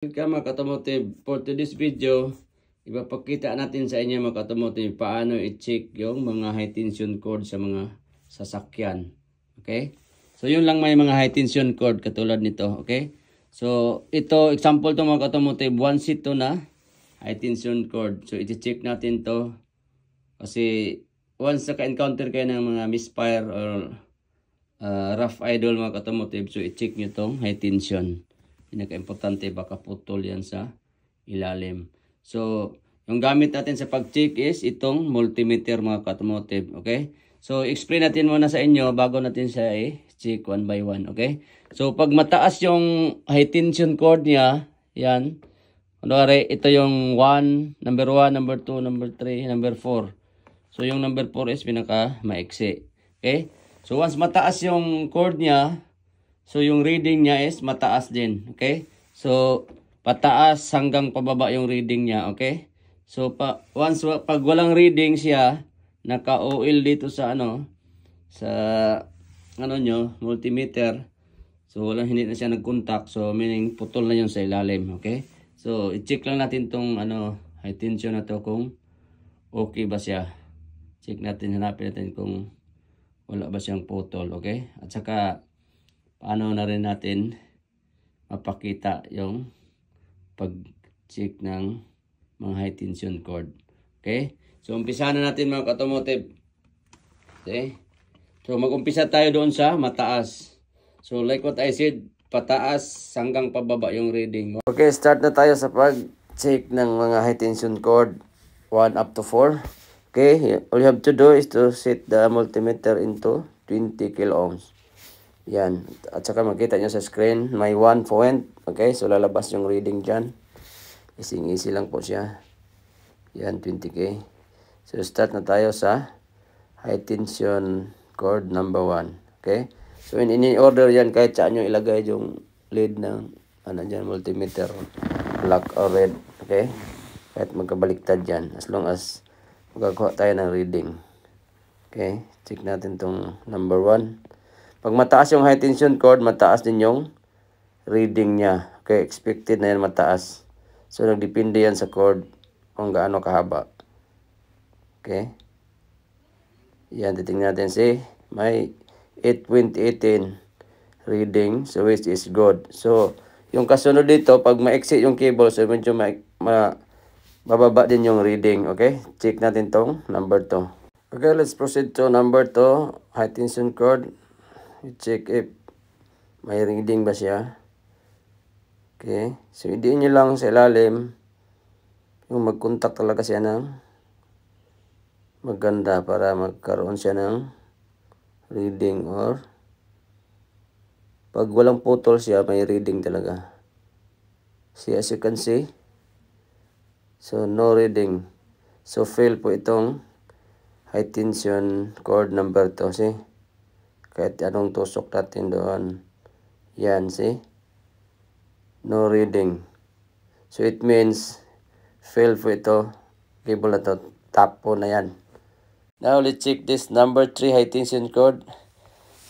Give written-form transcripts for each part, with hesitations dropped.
Welcome mga katomotive. For today's video, ipapakita natin sa inyo mga katomotive paano i-check yung mga high tension cord sa mga sasakyan. Okay? So yun lang, may mga high tension cord katulad nito. Okay? So ito, example to mga katomotive, 1 seat to na high tension cord. So i-check natin to kasi once naka-encounter kayo ng mga misfire or rough idle mga katomotive, so i-check nyo tong high tension. Pinaka-importante, baka putol yan sa ilalim. So, yung gamit natin sa pag-check is itong multimeter mga katomotive. Okay? So, explain natin muna sa inyo bago natin siya check one by one. Okay? So, pag mataas yung high tension cord niya, yan. Kunwari, ito yung number 1, number 2, number 3, number 4. So, yung number 4 is pinaka-maiksi. Okay? So, once mataas yung cord niya, so, yung reading niya is mataas din. Okay? So, pataas hanggang pababa yung reading niya. Okay? So, pag walang reading siya, naka-OL dito sa multimeter. So, hindi na siya nag-contact. So, meaning putol na yun sa ilalim. Okay? So, i-check lang natin tong high tension na to kung okay ba siya. Check natin, hanapin natin kung wala ba siyang putol. Okay? At saka, paano na rin natin mapakita yung pag-check ng mga high tension cord. Okay? So, umpisa na natin mga katomotive. Okay? So, mag-umpisa tayo doon sa mataas. So, like what I said, pataas hanggang pababa yung reading. Okay, start na tayo sa pag-check ng mga high tension cord 1 up to 4. Okay? All you have to do is to set the multimeter into 20 kilo ohms. Yan. At saka makita nyo sa screen, may 1 point. Okay, so lalabas yung reading dyan. Easy lang po siya. Yan, 20K. So start na tayo sa high tension cord number 1. Okay, so in any order yan, kahit saan nyo ilagay yung lead ng dyan, multimeter, black or red. Okay, kahit magkabaliktad yan, as long as magagawa tayo ng reading. Okay, check natin tong number 1. Pag mataas yung high tension cord, mataas din yung reading niya. Okay, expected na yan mataas. So, nagdepende yan sa cord kung gaano kahaba. Okay. Yan, titingnan natin. See, may 8.18 reading. So, which is good. So, yung kasunod dito, pag ma-exit yung cable, so medyo bababa din yung reading. Okay, check natin tong number 2. Okay, let's proceed to number 2, high tension cord. I-check if may reading ba siya. Okay. So, idiin nyo lang sa ilalim yung mag-contact talaga siya ng maganda para magkaroon siya ng reading, or pag walang putol siya, may reading talaga. See, as you can see. So, no reading. So, fail po itong high tension cord number 2. See? Kahit anong tusok natin doon. Yan, see? No reading. So, it means, fail po ito. Cable na to. Tap po na yan. Now, let's check this number 3 high tension cord.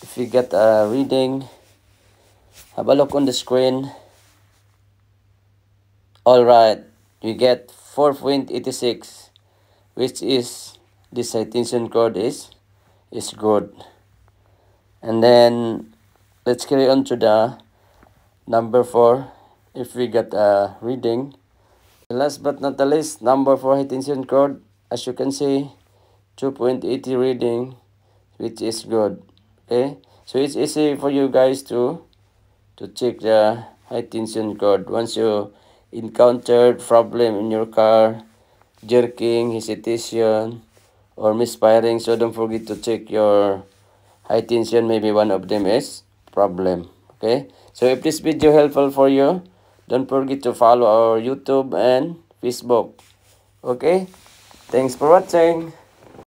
If you get a reading, have a look on the screen. Alright. You get 4.86. Which is, this high tension cord is good. And then, let's carry on to the number 4. If we get a reading. Last but not the least, number 4 high tension cord. As you can see, 2.80 reading, which is good. Okay? So, it's easy for you guys to check the high tension cord. Once you encountered problem in your car, jerking, hesitation, or misfiring, so don't forget to check your high tension. Maybe one of them is problem. Okay, so if this video helpful for you, don't forget to follow our YouTube and Facebook. Okay, thanks for watching.